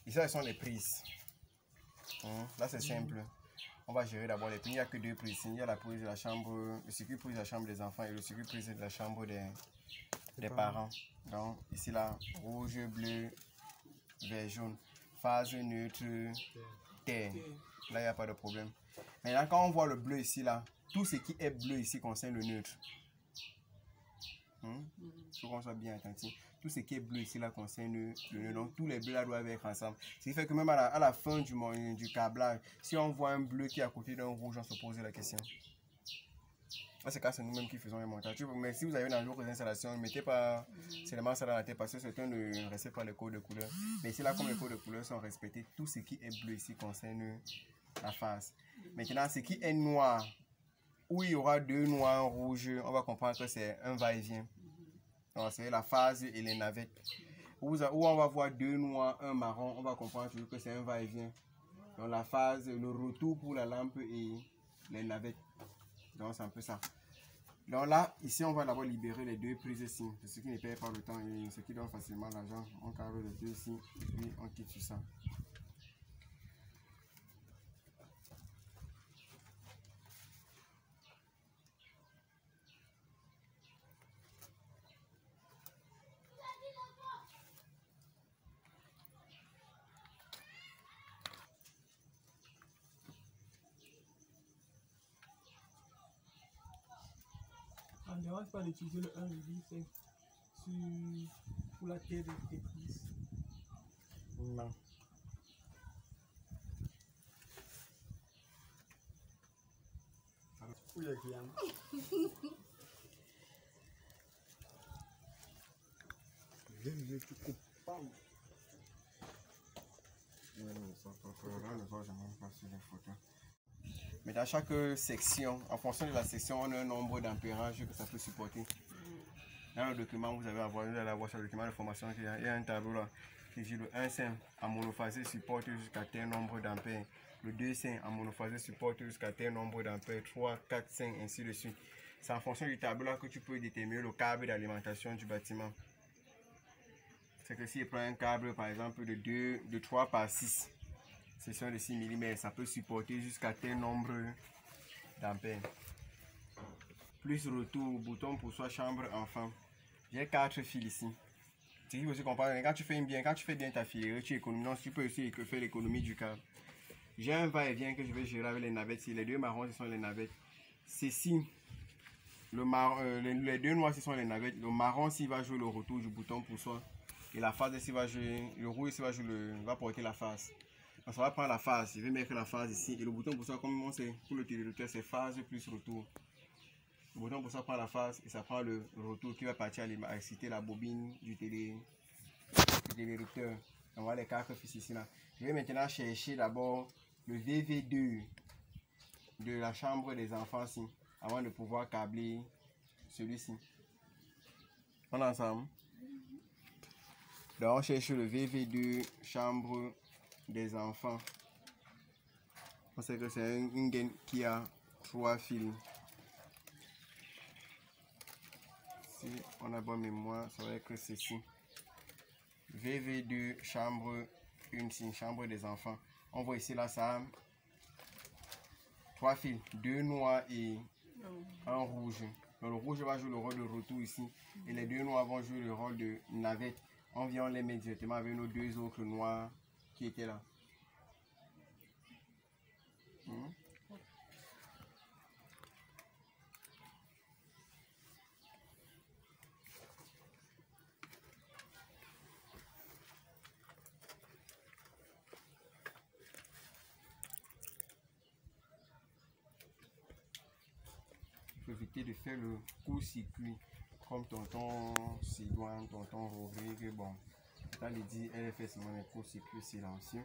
Ici, elles sont les prises. Là, c'est simple. On va gérer d'abord les prises. Il n'y a que deux prises. Il y a la prise de la chambre, le circuit prise de la chambre des enfants et le circuit prise de la chambre des parents. Donc, ici, là, rouge, bleu, vert, jaune. Phase neutre, terre. Là, il n'y a pas de problème. Maintenant, quand on voit le bleu ici, là, tout ce qui est bleu ici concerne le neutre. Il faut qu'on soit bien attentif. Tout ce qui est bleu ici là concerne le neutre. Donc tous les bleus là doivent être ensemble. Ce qui fait que même à la fin du câblage, si on voit un bleu qui est à côté d'un rouge, on se pose la question. Là, c'est quand c'est nous-mêmes qui faisons les montages. Mais si vous avez dans d'autres installations, ne mettez pas seulement ça dans la tête parce que certains ne respectent pas les codes de couleur. Mais ici là, comme les codes de couleur sont respectés, tout ce qui est bleu ici concerne la face. Maintenant, ce qui est noir, où il y aura deux noirs, un rouge, on va comprendre que c'est un va-et-vient. C'est la phase et les navettes. Où on va voir deux noirs, un marron, on va comprendre toujours que c'est un va-et-vient. Donc la phase, le retour pour la lampe et les navettes. Donc c'est un peu ça. Donc là, ici on va d'abord libérer les deux prises ici. Ceux qui ne payent pas le temps et ceux qui donnent facilement l'argent, on carre les deux ici et puis on quitte tout ça. On ne dérange pas d'utiliser le 1,5 pour la terre des prises. Non. Où le client? Mais dans chaque section, en fonction de la section, on a un nombre d'ampérages que ça peut supporter. Dans le document, vous allez avoir sur le document de formation, il y a un tableau là qui dit le 1,5 en monophasé supporte jusqu'à tel nombre d'ampères. Le 2,5 en monophasé supporte jusqu'à tel nombre d'ampères. 3, 4, 5, ainsi de suite. C'est en fonction du tableau là que tu peux déterminer le câble d'alimentation du bâtiment. C'est que si je prends un câble par exemple de 3 par 6, section de 6 mm, ça peut supporter jusqu'à tel nombre d'ampères. Plus retour, bouton pour soi, chambre, enfant. J'ai 4 fils ici. C'est qu'il faut se comprendre. Quand tu fais bien ta filerie, tu économises. Tu peux aussi faire l'économie du câble. J'ai un va-et-vient que je vais gérer avec les navettes. Les deux marrons, ce sont les navettes. Ceci, les deux noirs, ce sont les navettes. Le marron, s'il va jouer le retour du bouton pour soi. Et la phase, s'il va jouer, le rouge, s'il va porter la phase. Donc, ça va prendre la phase. Je vais mettre la phase ici. Et le bouton pour soi, comme on sait, pour le télérouteur, c'est phase plus retour. Le bouton pour ça prend la phase et ça prend le retour qui va partir à exciter la bobine du télérouteur. On voit les 4 fils ici là. Je vais maintenant chercher d'abord le VV2 de la chambre des enfants ici avant de pouvoir câbler celui-ci. On est ensemble? Donc on cherche le VV2 chambre des enfants. On sait que c'est une gaine qui a 3 fils. Si on a bonne mémoire, ça va être ceci. VV2 chambre 1, chambre des enfants. On voit ici là ça a 3 fils, 2 noirs et un rouge. Donc, le rouge va jouer le rôle de retour ici et les 2 noirs vont jouer le rôle de navette. On vient les mettre directement avec nos 2 autres noirs qui étaient là. Éviter de faire le court-circuit comme tonton Sidoine, tonton Rodrigue. Bon, t'as dit, elle fait seulement les court-circuits silencieux.